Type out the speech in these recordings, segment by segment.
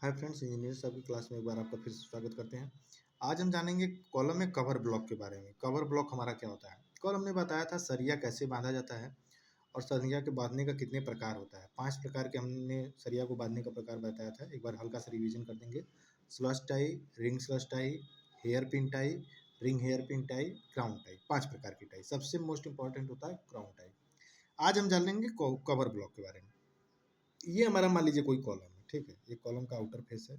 Hi friends, engineer साहब की class में एक बार आपका फिर से स्वागत करते हैं। आज हम जानेंगे कॉलम में कवर ब्लॉक के बारे में। कवर ब्लॉक हमारा क्या होता है? कल हमने बताया था सरिया कैसे बांधा जाता है और सरिया के बांधने का कितने प्रकार होता है। 5 प्रकार के हमने सरिया को बांधने का प्रकार बताया था। एक बार हल्का सा रिवीजन कर देंगे। Slush tie, ring slush tie, hair pin tie, ring hair pin tie, crown tie. 5 प्रकार की टाई। सबसे मोस्ट इंपॉर्टेंट होता है क्राउन टाई। आज हम जानेंगे कवर ब्लॉक के बारे में। ये हमारा मान लीजिए कोई कॉलम है, ठीक है। ये कॉलम का आउटर फेस है।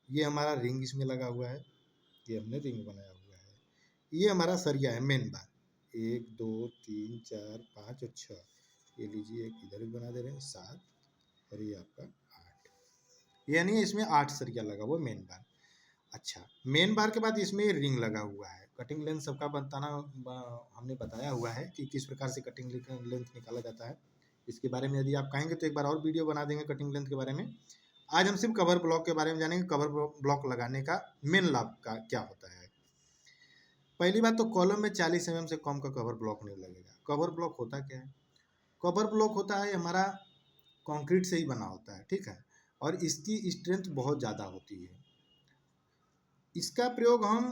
ये हमारा रिंग इसमें लगा हुआ है। ये हमने रिंग बनाया हुआ है। ये हमारा सरिया है, मेन बार। 1 2 3 4 5 और 6। ये लीजिए, एक इधर भी बना दे रहे हैं 7 और ये आपका 8। यानी इसमें 8 सरिया लगा हुआ मेन बार। अच्छा, मेन बार के बाद इसमें रिंग लगा हुआ है। कटिंग लेंथ सबका बताना हमने बताया हुआ है कि किस प्रकार से कटिंग लेंथ निकाला जाता है। इसके बारे में यदि आप कहेंगे तो एक बार और वीडियो बना देंगे कटिंग लेंथ के बारे में। आज हम सिर्फ कवर ब्लॉक के बारे में जानेंगे। कवर ब्लॉक लगाने का मेन लाभ का क्या होता है। पहली बात तो कॉलम में 40 mm से कम का कवर ब्लॉक नहीं लगेगा। कवर ब्लॉक होता क्या है? कवर ब्लॉक होता है हमारा कंक्रीट से ही बना होता है, ठीक है। और इसकी स्ट्रेंथ बहुत ज़्यादा होती है। इसका प्रयोग हम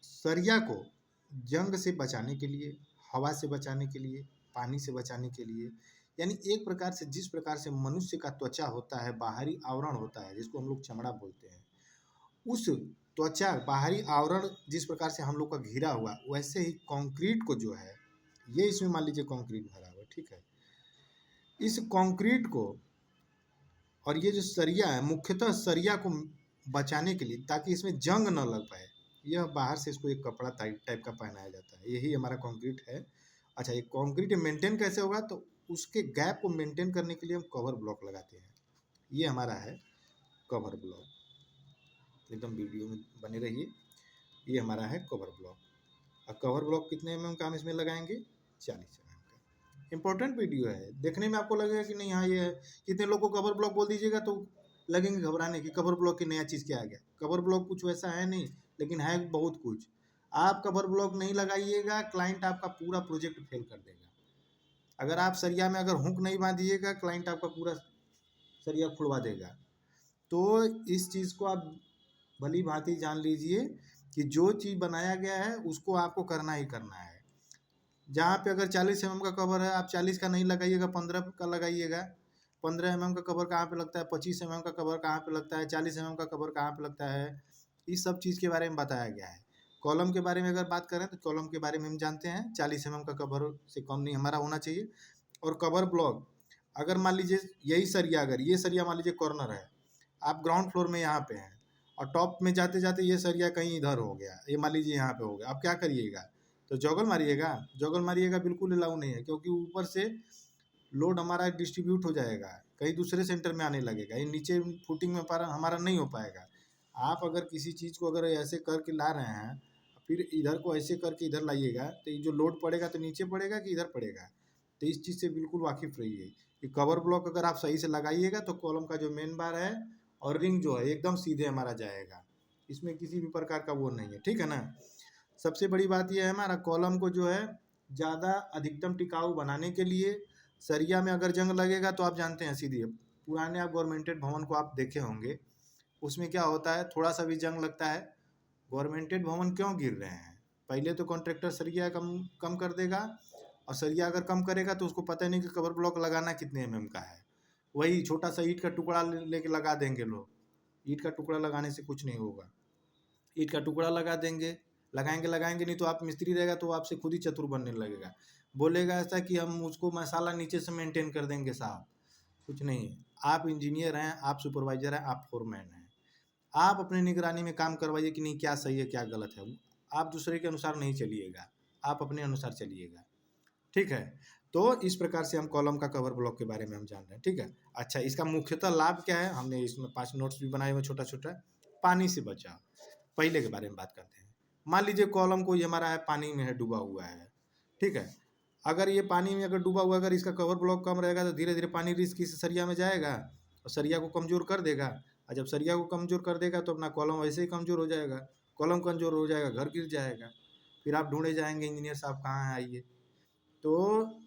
सरिया को जंग से बचाने के लिए, हवा से बचाने के लिए, पानी से बचाने के लिए, यानी एक प्रकार से जिस प्रकार से मनुष्य का त्वचा होता है, बाहरी आवरण होता है जिसको हम लोग चमड़ा बोलते हैं, उस त्वचा बाहरी आवरण जिस प्रकार से हम लोग का घिरा हुआ, वैसे ही कंक्रीट को जो है, ये इसमें मान लीजिए कंक्रीट भरा हुआ, ठीक है। इस कंक्रीट को और ये जो सरिया है, मुख्यतः सरिया को बचाने के लिए, ताकि इसमें जंग न लग पाए, यह बाहर से इसको एक कपड़ा टाइप का पहनाया जाता है। यही हमारा कंक्रीट है। अच्छा, ये कंक्रीट मेंटेन कैसे होगा? तो उसके गैप को मेंटेन करने के लिए हम कवर ब्लॉक लगाते हैं। ये हमारा है कवर ब्लॉक। एकदम वीडियो में बने रहिए। ये हमारा है कवर ब्लॉक। और कवर ब्लॉक कितने mm का हम इसमें लगाएंगे? 40 mm का। इंपॉर्टेंट वीडियो है। देखने में आपको लगेगा कि नहीं, हाँ ये है। कितने लोग को कवर ब्लॉक बोल दीजिएगा तो लगेंगे घबराने की, कवर ब्लॉक की नया चीज़ क्या आ गया। कवर ब्लॉक कुछ वैसा है नहीं, लेकिन है बहुत कुछ। आप कवर ब्लॉक नहीं लगाइएगा, क्लाइंट आपका पूरा प्रोजेक्ट फेल कर देगा। अगर आप सरिया में अगर हुक नहीं बांधिएगा, क्लाइंट आपका पूरा सरिया खुलवा देगा। तो इस चीज़ को आप भली भांति जान लीजिए कि जो चीज़ बनाया गया है उसको आपको करना ही करना है। जहाँ पे अगर 40 mm का कवर है, आप 40 का नहीं लगाइएगा, 15 का लगाइएगा। 15 mm का कवर कहाँ पे लगता है, 25 mm का कवर कहाँ पे लगता है, 40 mm का कवर कहाँ पे लगता है, इस सब चीज़ के बारे में बताया गया है। कॉलम के बारे में अगर बात करें तो कॉलम के बारे में हम जानते हैं 40 mm का कवर से कम नहीं हमारा होना चाहिए। और कवर ब्लॉक, अगर मान लीजिए यही सरिया, अगर ये सरिया मान लीजिए कॉर्नर है, आप ग्राउंड फ्लोर में यहाँ पे हैं और टॉप में जाते जाते ये सरिया कहीं इधर हो गया, ये मान लीजिए यहाँ पे हो गया, आप क्या करिएगा? तो जॉगल मारिएगा? जॉगल मारिएगा बिल्कुल अलाउ नहीं है, क्योंकि ऊपर से लोड हमारा डिस्ट्रीब्यूट हो जाएगा, कहीं दूसरे सेंटर में आने लगेगा, ये नीचे फुटिंग में पारा हमारा नहीं हो पाएगा। आप अगर किसी चीज़ को अगर ऐसे करके ला रहे हैं, फिर इधर को ऐसे करके इधर लाइएगा, तो ये जो लोड पड़ेगा तो नीचे पड़ेगा कि इधर पड़ेगा। तो इस चीज़ से बिल्कुल वाकिफ़ रहिए कि कवर ब्लॉक अगर आप सही से लगाइएगा तो कॉलम का जो मेन बार है और रिंग जो है एकदम सीधे हमारा जाएगा। इसमें किसी भी प्रकार का वो नहीं है, ठीक है ना। सबसे बड़ी बात यह है, हमारा कॉलम को जो है ज़्यादा अधिकतम टिकाऊ बनाने के लिए, सरिया में अगर जंग लगेगा तो आप जानते हैं सीधे, पुराने आप गवर्नमेंटेड भवन को आप देखे होंगे, उसमें क्या होता है, थोड़ा सा भी जंग लगता है, गवर्नमेंटेड भवन क्यों गिर रहे हैं? पहले तो कॉन्ट्रैक्टर सरिया कम कम कर देगा, और सरिया अगर कम करेगा तो उसको पता नहीं कि कवर ब्लॉक लगाना कितने mm का है। वही छोटा सा ईंट का टुकड़ा लेके लगा देंगे लोग। ईंट का टुकड़ा लगाने से कुछ नहीं होगा। ईंट का टुकड़ा लगा देंगे, लगाएंगे लगाएंगे नहीं तो आप मिस्त्री रहेगा तो आपसे खुद ही चतुर बनने लगेगा, बोलेगा ऐसा कि हम उसको मसाला नीचे से मेंटेन कर देंगे। साहब कुछ नहीं है। आप इंजीनियर हैं, आप सुपरवाइजर हैं, आप फोरमैन हैं। आप अपनी निगरानी में काम करवाइए कि नहीं क्या सही है क्या गलत है। आप दूसरे के अनुसार नहीं चलिएगा, आप अपने अनुसार चलिएगा, ठीक है। तो इस प्रकार से हम कॉलम का कवर ब्लॉक के बारे में हम जान रहे हैं, ठीक है। अच्छा, इसका मुख्यतः लाभ क्या है, हमने इसमें 5 नोट्स भी बनाए हुए छोटा छोटा। पानी से बचाव, पहले के बारे में बात करते हैं। मान लीजिए कॉलम कोई हमारा है, पानी में है, डूबा हुआ है, ठीक है। अगर ये पानी में अगर डूबा हुआ, अगर इसका कवर ब्लॉक कम रहेगा तो धीरे धीरे पानी रिस्क इस सरिया में जाएगा और सरिया को कमज़ोर कर देगा। और जब सरिया को कमज़ोर कर देगा तो अपना कॉलम वैसे ही कमज़ोर हो जाएगा। कॉलम कमज़ोर हो जाएगा, घर गिर जाएगा, फिर आप ढूंढे जाएंगे इंजीनियर साहब कहाँ हैं, आइए। तो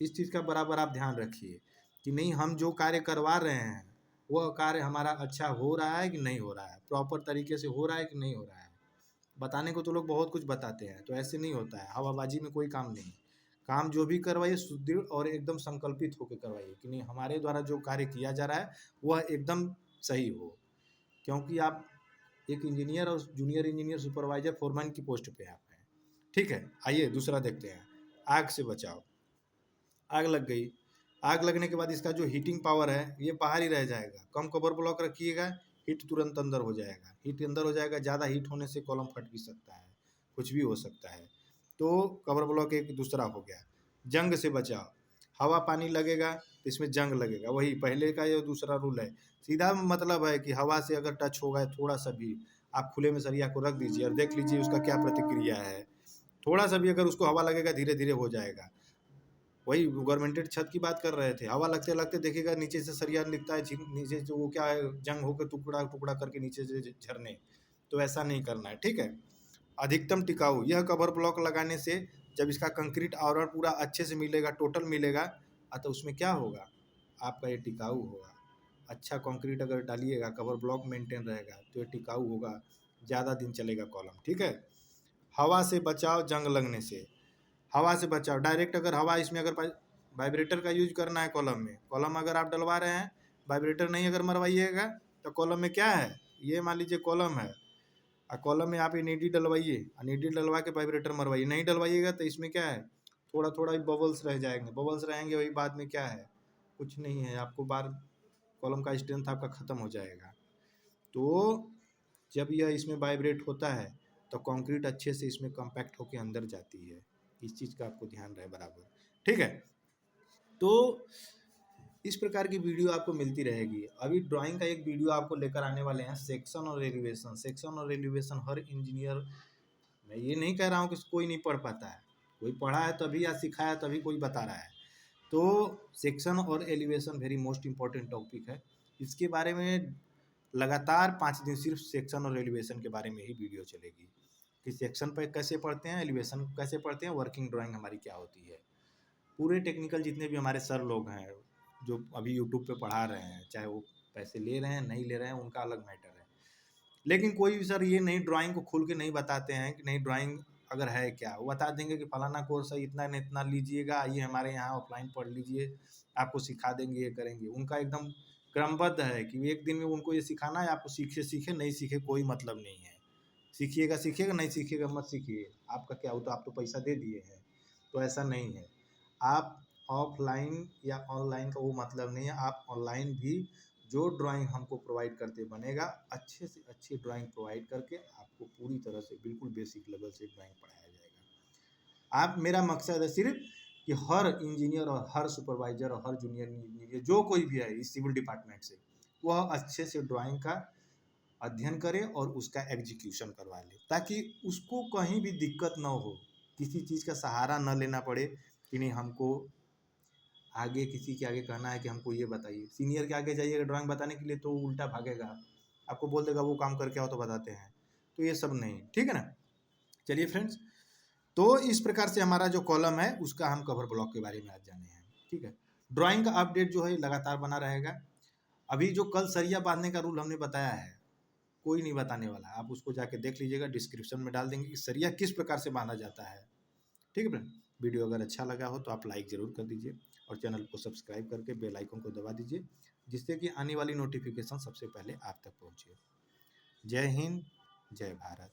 इस चीज़ का बराबर आप ध्यान रखिए कि नहीं, हम जो कार्य करवा रहे हैं वह कार्य हमारा अच्छा हो रहा है कि नहीं हो रहा है, प्रॉपर तरीके से हो रहा है कि नहीं हो रहा है। बताने को तो लोग बहुत कुछ बताते हैं, तो ऐसे नहीं होता है, हवाबाजी में कोई काम नहीं। काम जो भी करवाइए सुदृढ़ और एकदम संकल्पित होकर करवाइए कि नहीं हमारे द्वारा जो कार्य किया जा रहा है वह एकदम सही हो। क्योंकि आप एक इंजीनियर और जूनियर इंजीनियर सुपरवाइजर फोरमैन की पोस्ट पे आप हैं। ठीक है, आइए दूसरा देखते हैं, आग से बचाव। आग लग गई, आग लगने के बाद इसका जो हीटिंग पावर है ये बाहर ही रह जाएगा। कम कवर ब्लॉक रखिएगा, हीट तुरंत अंदर हो जाएगा, हीट अंदर हो जाएगा। ज़्यादा हीट होने से कॉलम फट भी सकता है, कुछ भी हो सकता है। तो कवर ब्लॉक एक दूसरा हो गया। जंग से बचाव, हवा पानी लगेगा तो इसमें जंग लगेगा, वही पहले का ये दूसरा रूल है। सीधा मतलब है कि हवा से अगर टच होगा थोड़ा सा भी, आप खुले में सरिया को रख दीजिए और देख लीजिए उसका क्या प्रतिक्रिया है। थोड़ा सा भी अगर उसको हवा लगेगा धीरे धीरे हो जाएगा। वही गवर्नमेंटेड छत की बात कर रहे थे, हवा लगते लगते देखिएगा नीचे से सरिया निकलता है, नीचे से वो क्या है जंग होकर टुकड़ा टुकड़ा करके नीचे से झरने। तो ऐसा नहीं करना है, ठीक है। अधिकतम टिकाऊ, यह कवर ब्लॉक लगाने से जब इसका कंक्रीट आवरण पूरा अच्छे से मिलेगा, टोटल मिलेगा, तो उसमें क्या होगा, आपका ये टिकाऊ होगा। अच्छा कंक्रीट अगर डालिएगा, कवर ब्लॉक मेंटेन रहेगा तो ये टिकाऊ होगा, ज़्यादा दिन चलेगा कॉलम, ठीक है। हवा से बचाव जंग लगने से, हवा से बचाव डायरेक्ट अगर हवा इसमें अगर वाइब्रेटर का यूज करना है कॉलम में, कॉलम अगर आप डलवा रहे हैं वाइब्रेटर नहीं अगर मरवाइएगा तो कॉलम में क्या है, ये मान लीजिए कॉलम है और कॉलम में आप नीडी डलवाइए, नीडी डलवा के वाइब्रेटर मरवाइए, नहीं डलवाइएगा तो इसमें क्या है थोड़ा थोड़ा बबल्स रह जाएंगे, बबल्स रहेंगे, वही बाद में क्या है कुछ नहीं है, आपको बार कॉलम का स्ट्रेंथ आपका ख़त्म हो जाएगा। तो जब यह इसमें वाइब्रेट होता है तो कंक्रीट अच्छे से इसमें कॉम्पैक्ट होकर अंदर जाती है। इस चीज़ का आपको ध्यान रहे बराबर, ठीक है। तो इस प्रकार की वीडियो आपको मिलती रहेगी। अभी ड्राइंग का एक वीडियो आपको लेकर आने वाले हैं, सेक्शन और एलिवेशन। सेक्शन और एलिवेशन हर इंजीनियर, मैं ये नहीं कह रहा हूँ कि कोई नहीं पढ़ पाता है, कोई पढ़ा है तभी या सिखाया तभी कोई बता रहा है। तो सेक्शन और elevation very most important topic है। इसके बारे में लगातार 5 दिन सिर्फ सेक्शन और एलिवेशन के बारे में ही वीडियो चलेगी कि सेक्शन पर कैसे पढ़ते हैं, एलिवेशन कैसे पढ़ते हैं, वर्किंग ड्राइंग हमारी क्या होती है। पूरे टेक्निकल जितने भी हमारे सर लोग हैं जो अभी यूट्यूब पे पढ़ा रहे हैं, चाहे वो पैसे ले रहे हैं नहीं ले रहे हैं उनका अलग मैटर है, लेकिन कोई भी सर ये नहीं ड्राइंग को खुल के नहीं बताते हैं कि नहीं ड्राइंग अगर है क्या, वो बता देंगे कि फलाना कोर्स है इतना न इतना लीजिएगा, आइए हमारे यहाँ ऑफलाइन पढ़ लीजिए, आपको सिखा देंगे, ये करेंगे। उनका एकदम क्रमबद्ध है कि एक दिन में उनको ये सिखाना है, आपको सीखे सीखे नहीं सीखे कोई मतलब नहीं है। सीखिएगा सीखिएगा, नहीं सीखिएगा मत सीखिए, आपका क्या हो, तो आप तो पैसा दे दिए हैं। तो ऐसा नहीं है, आप ऑफलाइन या ऑनलाइन का वो मतलब नहीं है, आप ऑनलाइन भी जो ड्राइंग हमको प्रोवाइड करते बनेगा, अच्छे से अच्छी ड्राइंग प्रोवाइड करके आपको पूरी तरह से बिल्कुल बेसिक लेवल से ड्राइंग पढ़ाया जाएगा। आप, मेरा मकसद है सिर्फ कि हर इंजीनियर और हर सुपरवाइजर और हर जूनियर इंजीनियर जो कोई भी है इस सिविल डिपार्टमेंट से, वह अच्छे से ड्राइंग का अध्ययन करे और उसका एग्जीक्यूशन करवा ले, ताकि उसको कहीं भी दिक्कत ना हो, किसी चीज़ का सहारा न लेना पड़े कि नहीं हमको आगे किसी के आगे कहना है कि हमको ये बताइए। सीनियर के आगे जाइएगा ड्राइंग बताने के लिए तो उल्टा भागेगा, आपको बोल देगा वो काम करके आओ तो बताते हैं। तो ये सब नहीं, ठीक है ना। चलिए फ्रेंड्स, तो इस प्रकार से हमारा जो कॉलम है उसका हम कवर ब्लॉक के बारे में आज जाने हैं, ठीक है। ड्राइंग का अपडेट जो है लगातार बना रहेगा। अभी जो कल सरिया बांधने का रूल हमने बताया है कोई नहीं बताने वाला, आप उसको जाके देख लीजिएगा, डिस्क्रिप्शन में डाल देंगे कि सरिया किस प्रकार से बांधा जाता है, ठीक है फ्रेंड। वीडियो अगर अच्छा लगा हो तो आप लाइक ज़रूर कर दीजिए और चैनल को सब्सक्राइब करके बेल आइकन को दबा दीजिए, जिससे कि आने वाली नोटिफिकेशन सबसे पहले आप तक पहुंचे। जय हिंद, जय भारत।